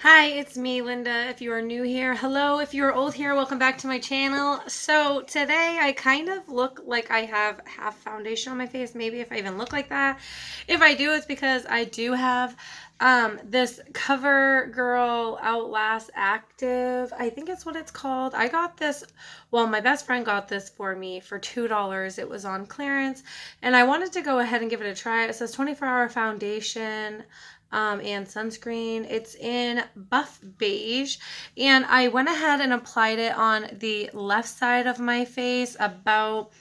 Hi, it's me, Linda. If you are new here, hello. If you are old here, welcome back to my channel. So today I kind of look like I have half foundation on my face, maybe if I even look like that. If I do, it's because I do have this CoverGirl Outlast Active. I think it's what it's called. I got this, well, my best friend got this for me for $2. It was on clearance, and I wanted to go ahead and give it a try. It says 24-hour foundation and sunscreen. It's in buff beige, and I went ahead and applied it on the left side of my face about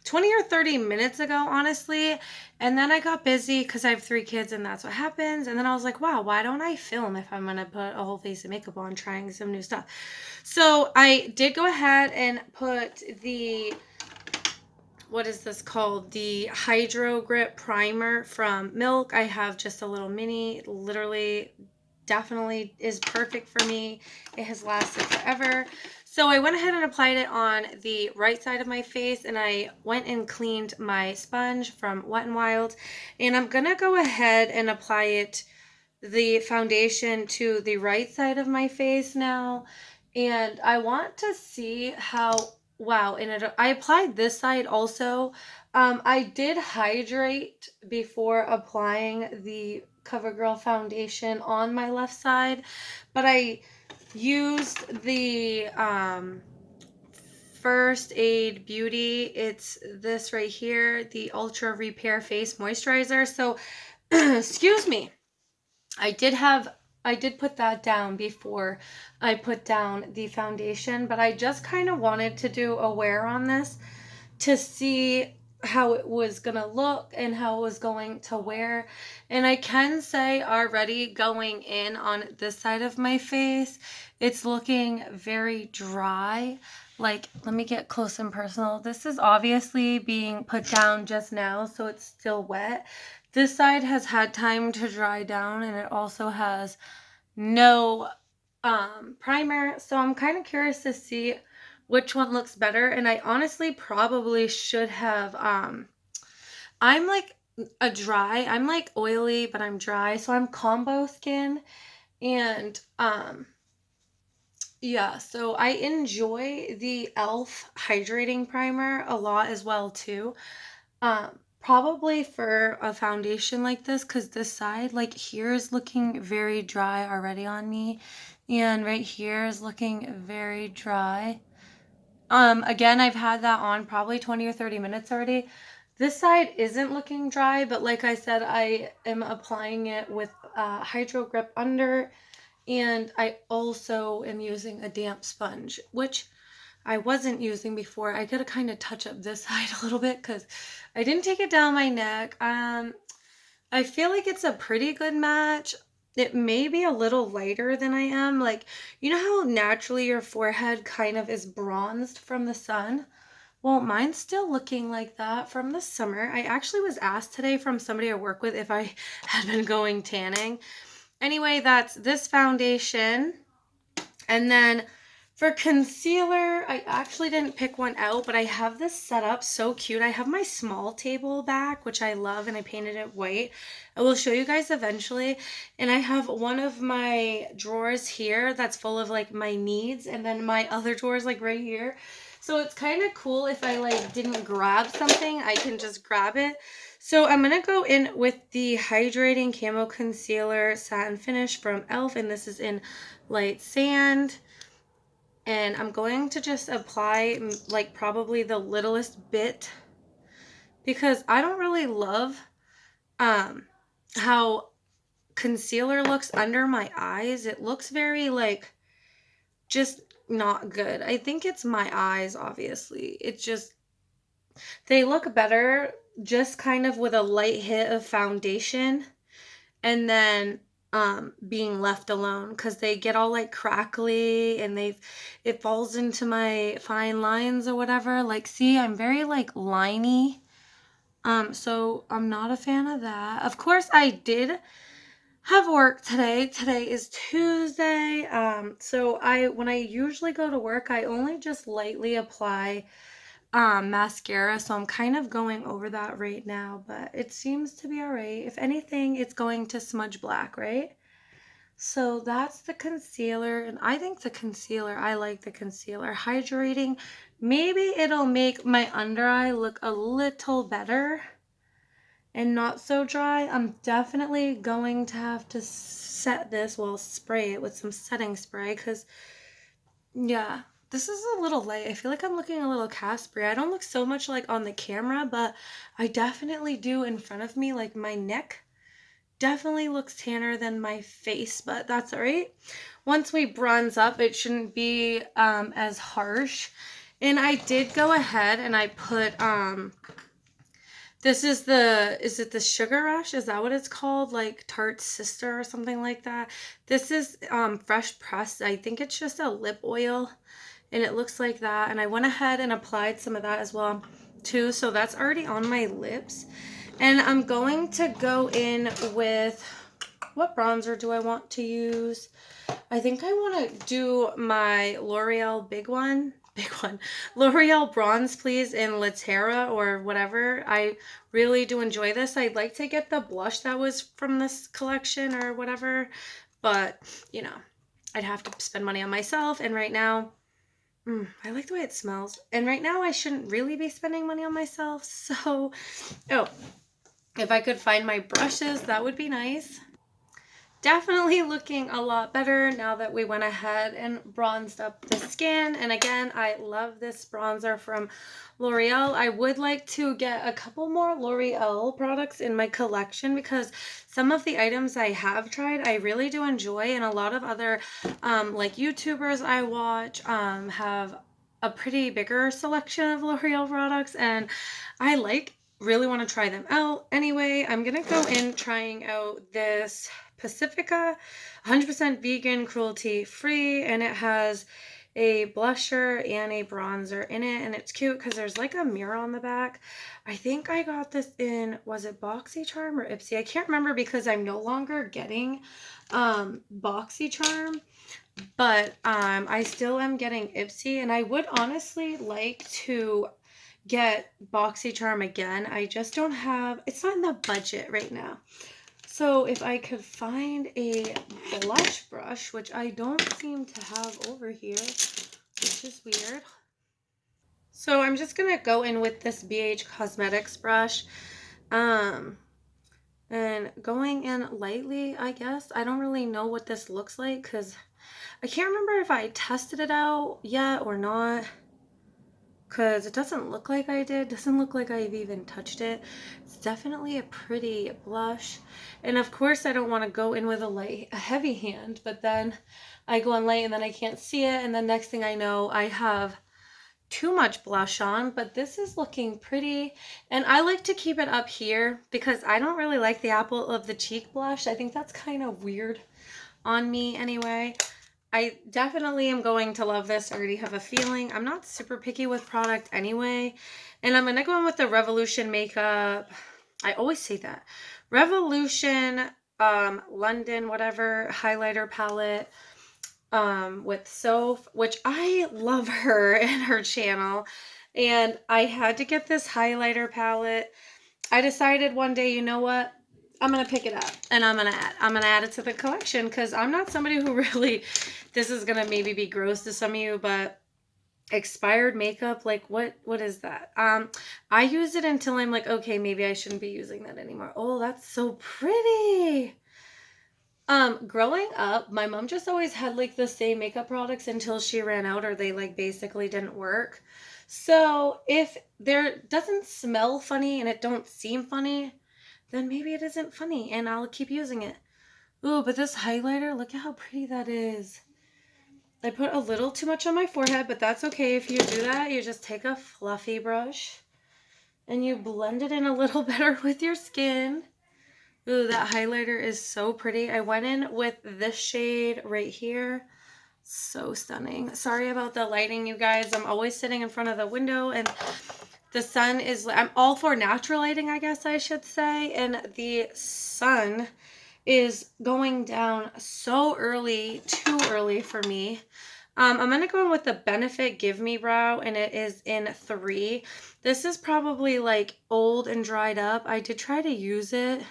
20 or 30 minutes ago, honestly. And then I got busy because I have 3 kids and that's what happens. And then I was like, wow, why don't I film if I'm going to put a whole face of makeup on trying some new stuff? So I did go ahead and put the, what is this called? The Hydro Grip Primer from Milk. I have just a little mini, literally definitely is perfect for me. It has lasted forever. So I went ahead and applied it on the right side of my face, and I went and cleaned my sponge from Wet n Wild, and I'm gonna go ahead and apply the foundation to the right side of my face now, and I want to see how, wow, and I applied this side also. I did hydrate before applying the CoverGirl foundation on my left side, but I used the First Aid Beauty. It's this right here, the Ultra Repair Face Moisturizer. So, excuse me. I did put that down before I put down the foundation, but I just kind of wanted to do a wear on this to see how it was gonna look and how it was going to wear. And I can say already going in on this side of my face, it's looking very dry. Like, let me get close and personal. This is obviously being put down just now, so it's still wet. This side has had time to dry down, and it also has no primer. So I'm kind of curious to see which one looks better. And I honestly probably should have I'm like I'm like oily, but I'm dry, so I'm combo skin. And yeah, so I enjoy the e.l.f. hydrating primer a lot as well too. Probably for a foundation like this, because this side, like here, is looking very dry already on me, and right here is looking very dry. Again, I've had that on probably 20 or 30 minutes already. This side isn't looking dry, but like I said, I am applying it with Hydro Grip under, and I also am using a damp sponge, which I wasn't using before. I gotta kind of touch up this side a little bit because I didn't take it down my neck. I feel like it's a pretty good match. It may be a little lighter than I am. Like, you know how naturally your forehead kind of is bronzed from the sun? Well, mine's still looking like that from the summer. I actually was asked today from somebody I work with if I had been going tanning. Anyway, that's this foundation. And then for concealer, I actually didn't pick one out, but I have this set up so cute. I have my small table back, which I love, and I painted it white. I will show you guys eventually. And I have one of my drawers here that's full of like my needs, and then my other drawers like right here. So it's kind of cool if I like didn't grab something, I can just grab it. So I'm going to go in with the Hydrating Camo Concealer Satin Finish from e.l.f. and this is in Light Sand. And I'm going to just apply like probably the littlest bit because I don't really love how concealer looks under my eyes. It looks very like just not good. I think it's my eyes, obviously. It's just, they look better just kind of with a light hit of foundation and then being left alone because they get all like crackly and it falls into my fine lines or whatever. Like, see, I'm very like liney. So I'm not a fan of that. Of course, I did have work today. Today is Tuesday. So when I usually go to work, I only just lightly apply mascara, so I'm kind of going over that right now, but it seems to be all right. If anything, it's going to smudge black, right? So that's the concealer, and I think the concealer, I like the concealer. Hydrating, maybe it'll make my under eye look a little better and not so dry. I'm definitely going to have to set this, well, spray it with some setting spray, because, yeah, this is a little light. I feel like I'm looking a little Casper. I don't look so much like on the camera, but I definitely do in front of me, like my neck definitely looks tanner than my face, but that's all right. Once we bronze up, it shouldn't be as harsh. And I did go ahead and I put this is it the Sugar Rush? Is that what it's called? Like Tarte's Sister or something like that. This is fresh pressed. I think it's just a lip oil and it looks like that. And I went ahead and applied some of that as well too. So that's already on my lips. And I'm going to go in with, what bronzer do I want to use? I think I want to do my L'Oreal L'Oreal Bronze Please in Latera or whatever. I really do enjoy this. I'd like to get the blush that was from this collection or whatever, but you know, I'd have to spend money on myself, and right now, I like the way it smells. And right now I shouldn't really be spending money on myself, so, oh, if I could find my brushes, that would be nice. Definitely looking a lot better now that we went ahead and bronzed up the skin. And again, I love this bronzer from L'Oreal. I would like to get a couple more L'Oreal products in my collection because some of the items I have tried, I really do enjoy. And a lot of other like YouTubers I watch have a pretty bigger selection of L'Oreal products. And I really want to try them out. Anyway, I'm going to go in trying out this Pacifica 100% vegan, cruelty free, and it has a blusher and a bronzer in it, and it's cute because there's like a mirror on the back. I think I got this in, was it BoxyCharm or Ipsy? I can't remember because I'm no longer getting BoxyCharm, but I still am getting Ipsy, and I would honestly like to get BoxyCharm again. I just don't have, it's not in the budget right now. So if I could find a blush brush, which I don't seem to have over here, which is weird. So I'm just going to go in with this BH Cosmetics brush. And going in lightly, I guess. I don't really know what this looks like because I can't remember if I tested it out yet or not. Because it doesn't look like I did. Doesn't look like I've even touched it. It's definitely a pretty blush. And of course I don't want to go in with a heavy hand, but then I go in light and then I can't see it, and then next thing I know I have too much blush on. But this is looking pretty, and I like to keep it up here because I don't really like the apple of the cheek blush. I think that's kind of weird on me anyway. I definitely am going to love this. I already have a feeling. I'm not super picky with product anyway. And I'm going to go in with the Revolution Makeup. I always say that. Revolution London whatever highlighter palette with Soph, which I love her and her channel. And I had to get this highlighter palette. I decided one day, you know what? I'm going to pick it up and I'm going to add it to the collection because I'm not somebody who really, this is going to maybe be gross to some of you, but expired makeup, like what is that? I use it until I'm like, okay, maybe I shouldn't be using that anymore. Oh, that's so pretty. Growing up, my mom just always had like the same makeup products until she ran out or they like basically didn't work. So if there doesn't smell funny and it don't seem funny, then maybe it isn't funny and I'll keep using it. Ooh, but this highlighter, look at how pretty that is. I put a little too much on my forehead, but that's okay. If you do that, you just take a fluffy brush and you blend it in a little better with your skin. Ooh, that highlighter is so pretty. I went in with this shade right here. So stunning. Sorry about the lighting, you guys. I'm always sitting in front of the window and the sun is, I'm all for natural lighting, I guess I should say. And the sun is going down so early, too early for me. I'm going to go in with the Benefit Give Me Brow, and it is in 3. This is probably like old and dried up. I did try to use it.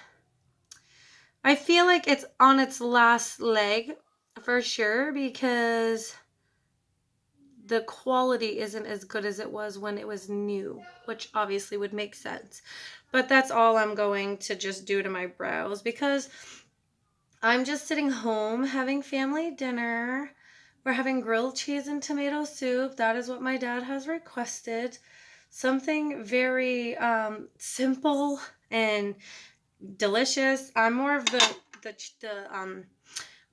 I feel like it's on its last leg for sure because the quality isn't as good as it was when it was new, which obviously would make sense. But that's all I'm going to just do to my brows because I'm just sitting home having family dinner. We're having grilled cheese and tomato soup. That is what my dad has requested. Something very simple and delicious. I'm more of the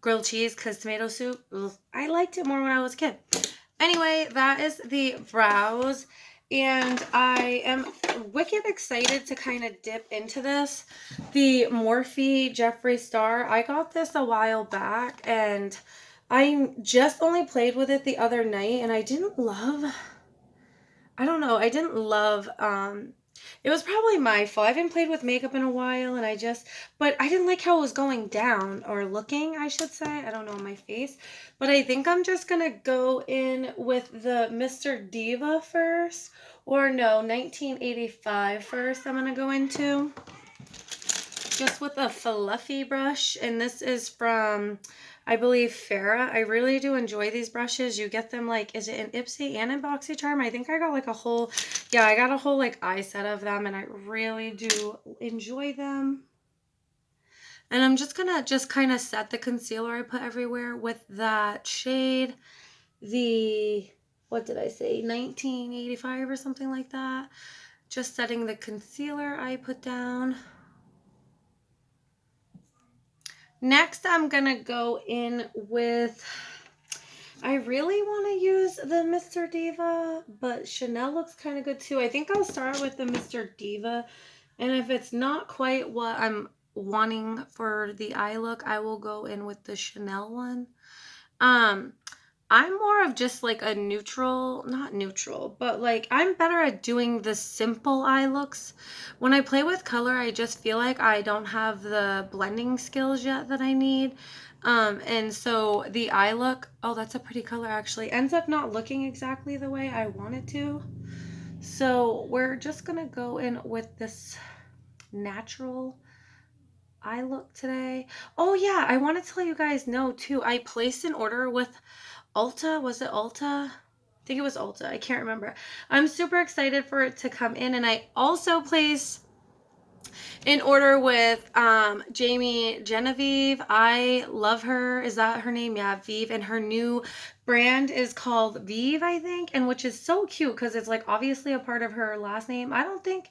grilled cheese because tomato soup, ugh, I liked it more when I was a kid. Anyway, that is the brows. And I am wicked excited to kind of dip into this. The Morphe Jeffree Star. I got this a while back and I just only played with it the other night and I didn't love, I don't know, I didn't love, it was probably my fault. I haven't played with makeup in a while and but I didn't like how it was going down or looking, I should say. I don't know, on my face. But I think I'm just going to go in with the Mr. Diva first. Or no, 1985 first I'm going to go into. Just with a fluffy brush. And this is from, I believe, Farrah. I really do enjoy these brushes. You get them like, is it in Ipsy and in BoxyCharm? I think I got like a whole, yeah, I got a whole like eye set of them and I really do enjoy them. And I'm just gonna just kind of set the concealer I put everywhere with that shade. The, what did I say, 1985 or something like that. Just setting the concealer I put down. Next, I'm going to go in with, I really want to use the Mr. Diva, but Chanel looks kind of good too. I think I'll start with the Mr. Diva. And if it's not quite what I'm wanting for the eye look, I will go in with the Chanel one. I'm more of just like a neutral, not neutral, but like I'm better at doing the simple eye looks. When I play with color, I just feel like I don't have the blending skills yet that I need. And so the eye look, oh, that's a pretty color actually, ends up not looking exactly the way I want it to. So we're just gonna go in with this natural eye look today. Oh yeah, I want to tell you guys no too. I placed an order with Ulta. Was it Ulta? I think it was Ulta. I can't remember. I'm super excited for it to come in. And I also placed an order with Jamie Genevieve. I love her. Is that her name? Yeah, Vive. And her new brand is called Vive, I think. And which is so cute because it's like obviously a part of her last name. I don't think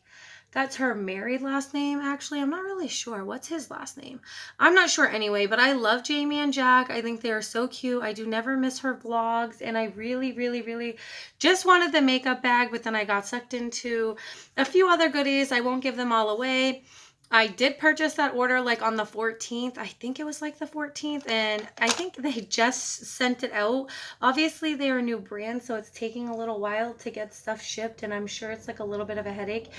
that's her married last name, actually. I'm not really sure. What's his last name? I'm not sure anyway, but I love Jamie and Jack. I think they are so cute. I do never miss her vlogs, and I really, really, really just wanted the makeup bag, but then I got sucked into a few other goodies. I won't give them all away. I did purchase that order like on the 14th. I think it was like the 14th, and I think they just sent it out. Obviously, they are a new brand, so it's taking a little while to get stuff shipped, and I'm sure it's like a little bit of a headache.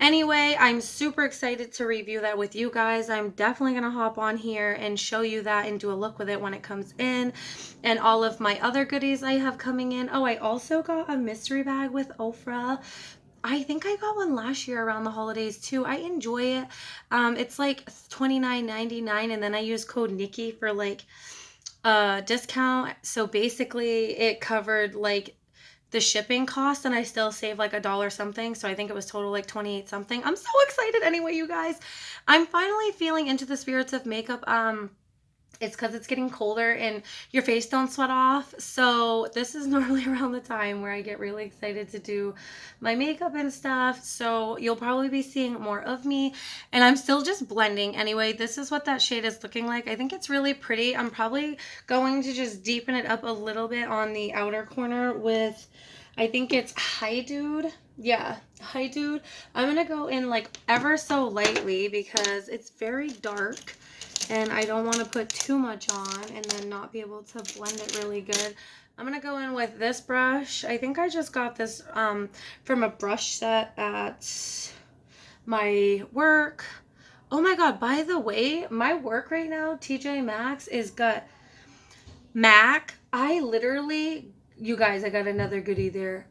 Anyway, I'm super excited to review that with you guys. I'm definitely going to hop on here and show you that and do a look with it when it comes in, and all of my other goodies I have coming in. Oh, I also got a mystery bag with Ofra. I think I got one last year around the holidays too. I enjoy it. It's like $29.99, and then I use code Nikki for like a discount. So basically it covered like the shipping cost, and I still saved like $1 something. So I think it was total like 28 something. I'm so excited anyway, you guys. I'm finally feeling into the spirits of makeup. It's because it's getting colder and your face don't sweat off. So this is normally around the time where I get really excited to do my makeup and stuff. So you'll probably be seeing more of me. And I'm still just blending. Anyway, this is what that shade is looking like. I think it's really pretty. I'm probably going to just deepen it up a little bit on the outer corner with, I think it's Hi Dude. Yeah, Hi Dude. I'm going to go in like ever so lightly because it's very dark. And I don't want to put too much on and then not be able to blend it really good. I'm going to go in with this brush. I think I just got this from a brush set at my work. Oh my god, by the way, my work right now, TJ Maxx, is got MAC. I literally, you guys, I got another goodie there.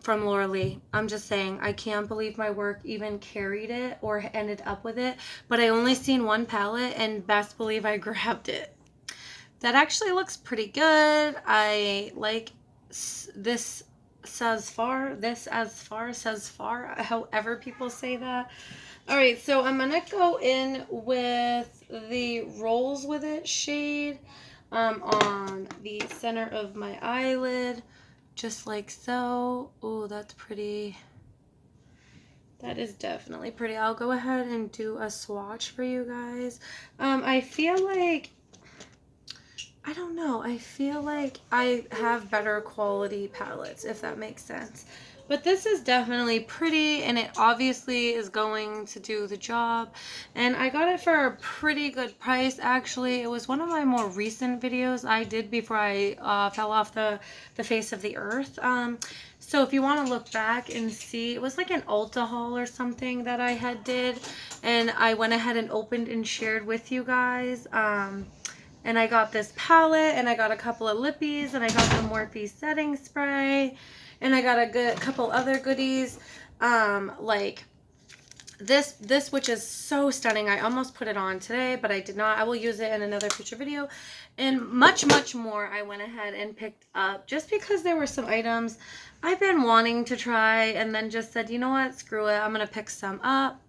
from Laura Lee. I'm just saying, I can't believe my work even carried it or ended up with it, but I only seen one palette and best believe I grabbed it. That actually looks pretty good. I like this says far, this as far says far, however people say that. All right, so I'm gonna go in with the Rolls With It shade on the center of my eyelid, just like so. Oh, that's pretty. That is definitely pretty. I'll go ahead and do a swatch for you guys. I feel like, I don't know, I feel like I have better quality palettes, if that makes sense. But this is definitely pretty, and it obviously is going to do the job. And I got it for a pretty good price, actually. It was one of my more recent videos I did before I fell off the face of the earth. So if you want to look back and see, it was like an Ulta haul or something that I had did. And I went ahead and opened and shared with you guys. And I got this palette, and I got a couple of lippies, and I got the Morphe setting spray, and I got a couple other goodies, like this which is so stunning. I almost put it on today, but I did not. I will use it in another future video, and much more I went ahead and picked up just because there were some items I've been wanting to try, and then just said, you know what, screw it, I'm gonna pick some up.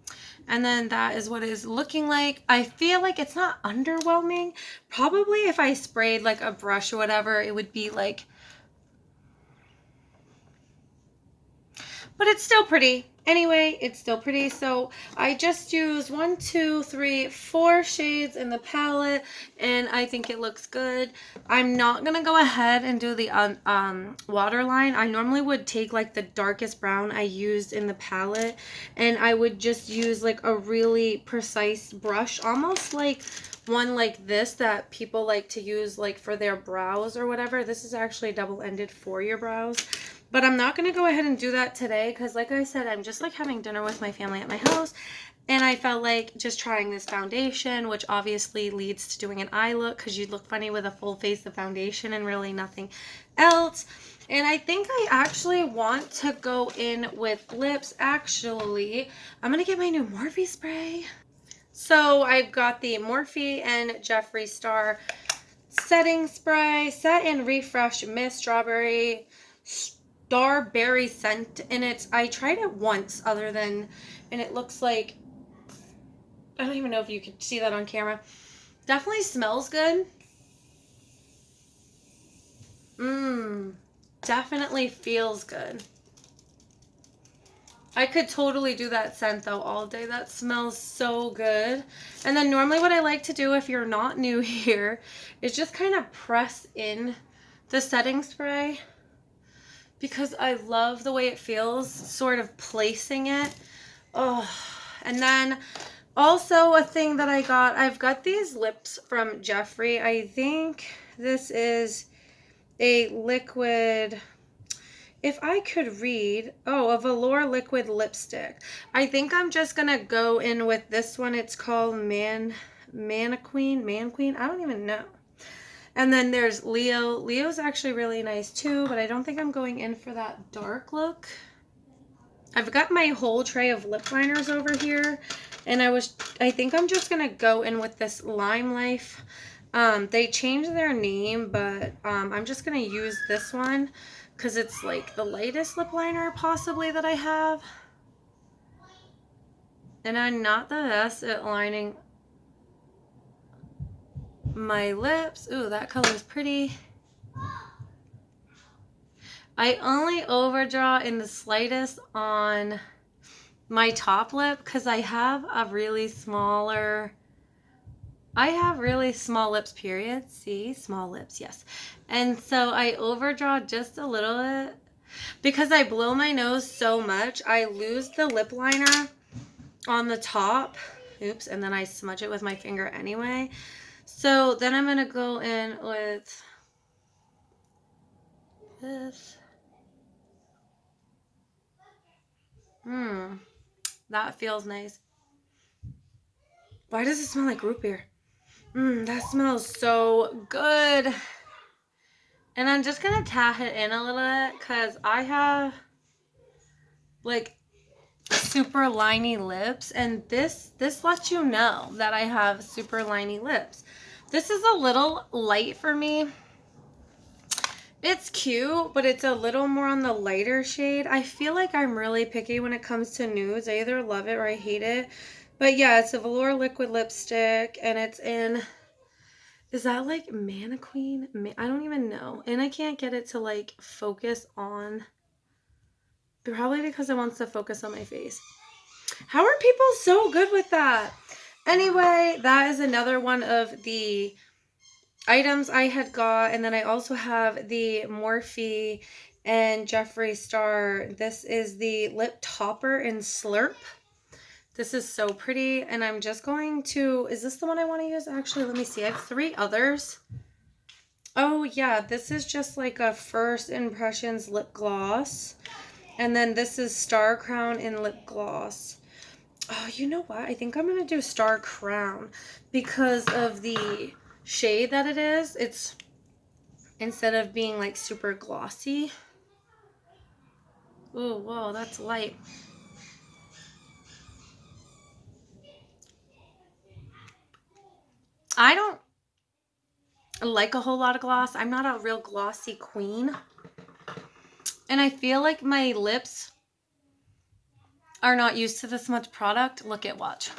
And then that is what it's looking like. I feel like it's not underwhelming. Probably if I sprayed like a brush or whatever, it would be like, but it's still pretty. Anyway, it's still pretty. So I just used 1, 2, 3, 4 shades in the palette, and I think it looks good. I'm not gonna go ahead and do the waterline. I normally would take like the darkest brown I used in the palette, and I would just use like a really precise brush, almost like one like this that people like to use like for their brows or whatever. This is actually double-ended for your brows. But I'm not going to go ahead and do that today because, like I said, I'm just like having dinner with my family at my house. And I felt like just trying this foundation, which obviously leads to doing an eye look because you'd look funny with a full face of foundation and really nothing else. And I think I actually want to go in with lips. Actually, I'm going to get my new Morphe spray. So I've got the Morphe and Jeffree Star setting spray, set and refresh mist strawberry starberry scent, and I tried it once other than, and it looks like, I don't even know if you could see that on camera. Definitely smells good. Definitely feels good. I could totally do that scent though all day. That smells so good. And then normally what I like to do if you're not new here is just kind of press in the setting spray, because I love the way it feels, sort of placing it. Oh, and then also a thing that I've got these lips from Jeffree. I think this is a liquid, if I could read, oh, a velour liquid lipstick. I think I'm just gonna go in with this one. It's called Manqueen. I don't even know. And then there's Leo. Leo's actually really nice too, but I don't think I'm going in for that dark look. I've got my whole tray of lip liners over here, and I think I'm just gonna go in with this Lime Life. They changed their name, but I'm just gonna use this one because it's like the lightest lip liner possibly that I have. And I'm not the best at lining my lips. Ooh, that color is pretty. I only overdraw in the slightest on my top lip because I have really small lips, period. See, small lips, yes. And so I overdraw just a little bit because I blow my nose so much. I lose the lip liner on the top. Oops, and then I smudge it with my finger anyway. So then I'm going to go in with this. That feels nice. Why does it smell like root beer? That smells so good. And I'm just going to tap it in a little bit because I have like super liney lips, and this lets you know that I have super liney lips. This is a little light for me. It's cute, but it's a little more on the lighter shade. I feel like I'm really picky when it comes to nudes. I either love it or I hate it. But yeah, it's a velour liquid lipstick, and it's in, is that like Mannequin? I don't even know. And I can't get it to like focus on, probably because it wants to focus on my face. How are people so good with that? Anyway, that is another one of the items I had got. And then I also have the Morphe and Jeffree Star. This is the lip topper in Slurp. This is so pretty. And I'm just going to, is this the one I want to use? Actually, let me see. I have 3 others. Oh yeah, this is just like a first impressions lip gloss. And then this is Star Crown in lip gloss. Oh, you know what? I think I'm going to do Star Crown because of the shade that it is. It's, instead of being like super glossy. Oh, whoa, that's light. I don't like a whole lot of gloss. I'm not a real glossy queen. And I feel like my lips are not used to this much product. Look at, watch.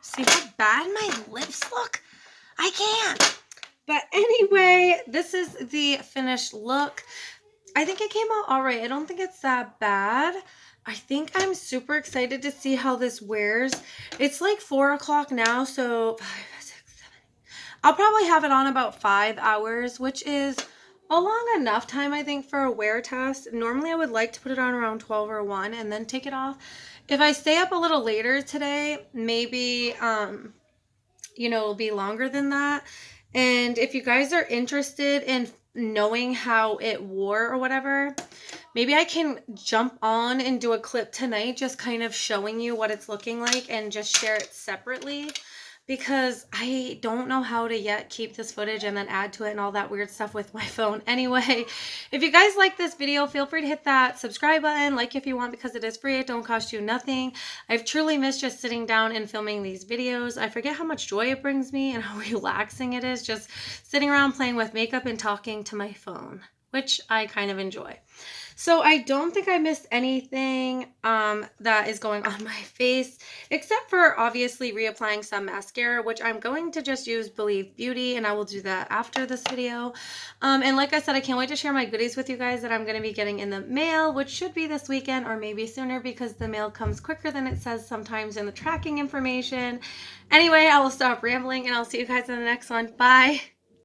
See how bad my lips look? I can't. But anyway, this is the finished look. I think it came out all right. I don't think it's that bad. I think I'm super excited to see how this wears. It's like 4 o'clock now, so 5, 6, 7. I'll probably have it on about 5 hours, which is a long enough time, I think, for a wear test. Normally, I would like to put it on around 12 or 1 and then take it off. If I stay up a little later today, maybe, you know, it'll be longer than that. And if you guys are interested in knowing how it wore or whatever, maybe I can jump on and do a clip tonight just kind of showing you what it's looking like and just share it separately, because I don't know how to yet keep this footage and then add to it and all that weird stuff with my phone. Anyway, if you guys like this video, feel free to hit that subscribe button, like if you want, because it is free. It don't cost you nothing. I've truly missed just sitting down and filming these videos. I forget how much joy it brings me and how relaxing it is just sitting around playing with makeup and talking to my phone, which I kind of enjoy. So I don't think I missed anything that is going on my face, except for obviously reapplying some mascara, which I'm going to just use Believe Beauty, and I will do that after this video. And like I said, I can't wait to share my goodies with you guys that I'm going to be getting in the mail, which should be this weekend or maybe sooner, because the mail comes quicker than it says sometimes in the tracking information. Anyway, I will stop rambling, and I'll see you guys in the next one. Bye!